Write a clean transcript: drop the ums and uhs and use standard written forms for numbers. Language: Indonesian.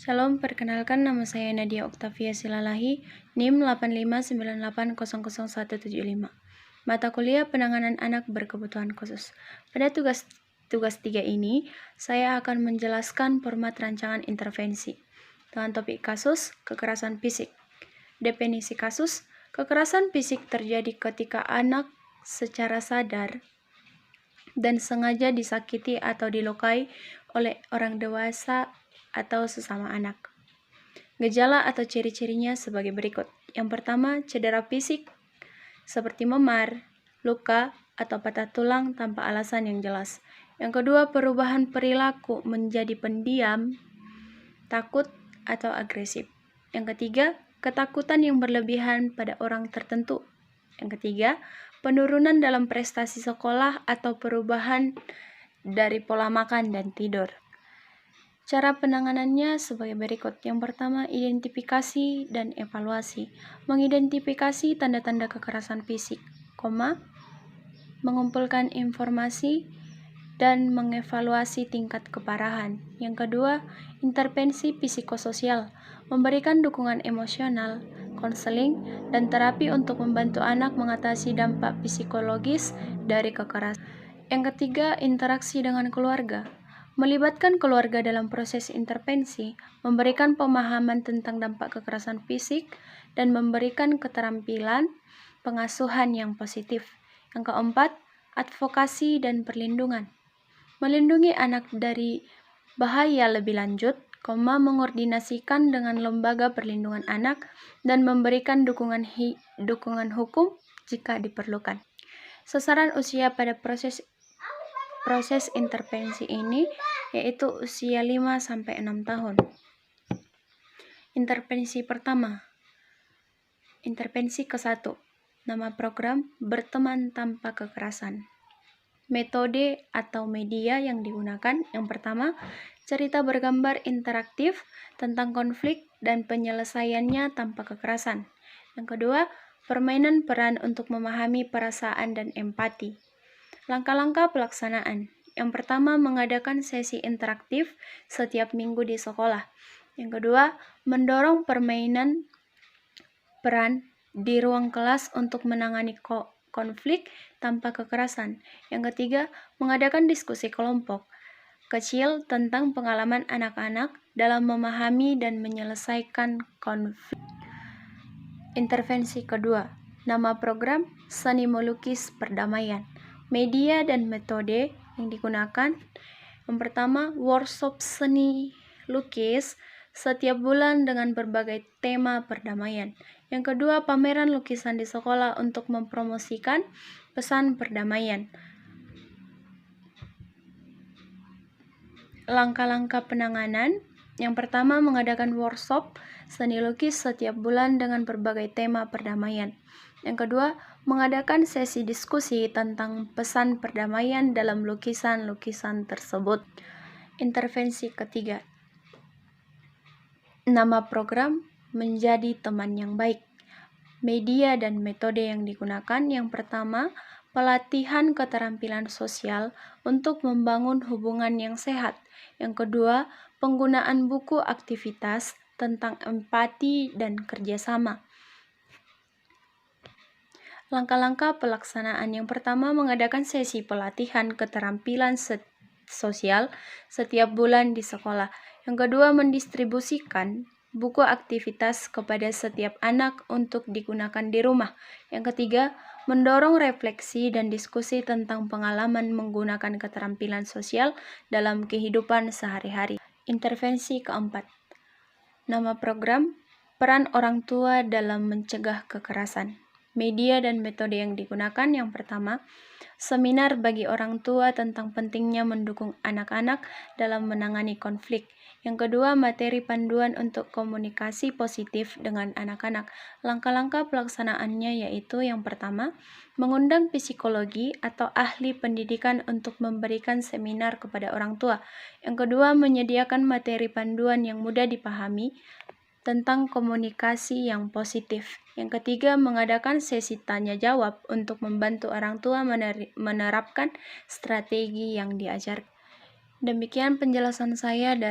Shalom, perkenalkan nama saya Nadia Oktavia Silalahi, NIM 8598000175. Mata kuliah penanganan anak berkebutuhan khusus. Pada tugas 3 ini, saya akan menjelaskan format rancangan intervensi dengan topik kasus kekerasan fisik. Definisi kasus, kekerasan fisik terjadi ketika anak secara sadar dan sengaja disakiti atau dilukai oleh orang dewasa atau sesama anak. Gejala atau ciri-cirinya sebagai berikut. Yang pertama, cedera fisik seperti memar, luka, atau patah tulang tanpa alasan yang jelas. Yang kedua, perubahan perilaku menjadi pendiam, takut, atau agresif. Yang ketiga, ketakutan yang berlebihan pada orang tertentu. Yang ketiga, penurunan dalam prestasi sekolah atau perubahan dari pola makan dan tidur. Cara penanganannya sebagai berikut. Yang pertama, identifikasi dan evaluasi. Mengidentifikasi tanda-tanda kekerasan fisik, mengumpulkan informasi dan mengevaluasi tingkat keparahan. Yang kedua, intervensi psikososial. Memberikan dukungan emosional, konseling, dan terapi untuk membantu anak mengatasi dampak psikologis dari kekerasan. Yang ketiga, interaksi dengan keluarga. Melibatkan keluarga dalam proses intervensi, memberikan pemahaman tentang dampak kekerasan fisik, dan memberikan keterampilan pengasuhan yang positif. Yang keempat, advokasi dan perlindungan. Melindungi anak dari bahaya lebih lanjut, mengordinasikan dengan lembaga perlindungan anak, dan memberikan dukungan hukum jika diperlukan. Sasaran usia pada proses intervensi ini yaitu usia 5-6 tahun. Intervensi pertama. Intervensi ke-1. Nama program Berteman Tanpa Kekerasan. Metode atau media yang digunakan. Yang pertama, cerita bergambar interaktif tentang konflik dan penyelesaiannya tanpa kekerasan. Yang kedua, permainan peran untuk memahami perasaan dan empati. Langkah-langkah pelaksanaan. Yang pertama, mengadakan sesi interaktif setiap minggu di sekolah. Yang kedua, mendorong permainan peran di ruang kelas untuk menangani konflik tanpa kekerasan. Yang ketiga, mengadakan diskusi kelompok kecil tentang pengalaman anak-anak dalam memahami dan menyelesaikan konflik. Intervensi kedua. Nama program Seni Melukis Perdamaian. Media dan metode yang digunakan. Yang pertama, workshop seni lukis setiap bulan dengan berbagai tema perdamaian. Yang kedua, pameran lukisan di sekolah untuk mempromosikan pesan perdamaian. Langkah-langkah penanganan. Yang pertama, mengadakan workshop seni lukis setiap bulan dengan berbagai tema perdamaian. Yang kedua, mengadakan sesi diskusi tentang pesan perdamaian dalam lukisan-lukisan tersebut. Intervensi ketiga. Nama program Menjadi Teman yang Baik. Media dan metode yang digunakan. Yang pertama, pelatihan keterampilan sosial untuk membangun hubungan yang sehat. Yang kedua, penggunaan buku aktivitas tentang empati dan kerjasama. Langkah-langkah pelaksanaan. Yang pertama, mengadakan sesi pelatihan keterampilan sosial setiap bulan di sekolah. Yang kedua, mendistribusikan buku aktivitas kepada setiap anak untuk digunakan di rumah. Yang ketiga, mendorong refleksi dan diskusi tentang pengalaman menggunakan keterampilan sosial dalam kehidupan sehari-hari. Intervensi keempat. Nama program Peran Orang Tua dalam Mencegah Kekerasan. Media dan metode yang digunakan. Yang pertama, seminar bagi orang tua tentang pentingnya mendukung anak-anak dalam menangani konflik. Yang kedua, materi panduan untuk komunikasi positif dengan anak-anak. Langkah-langkah pelaksanaannya yaitu yang pertama, mengundang psikologi atau ahli pendidikan untuk memberikan seminar kepada orang tua. Yang kedua, menyediakan materi panduan yang mudah dipahami tentang komunikasi yang positif. Yang ketiga, mengadakan sesi tanya jawab untuk membantu orang tua menerapkan strategi yang diajarkan. Demikian penjelasan saya dari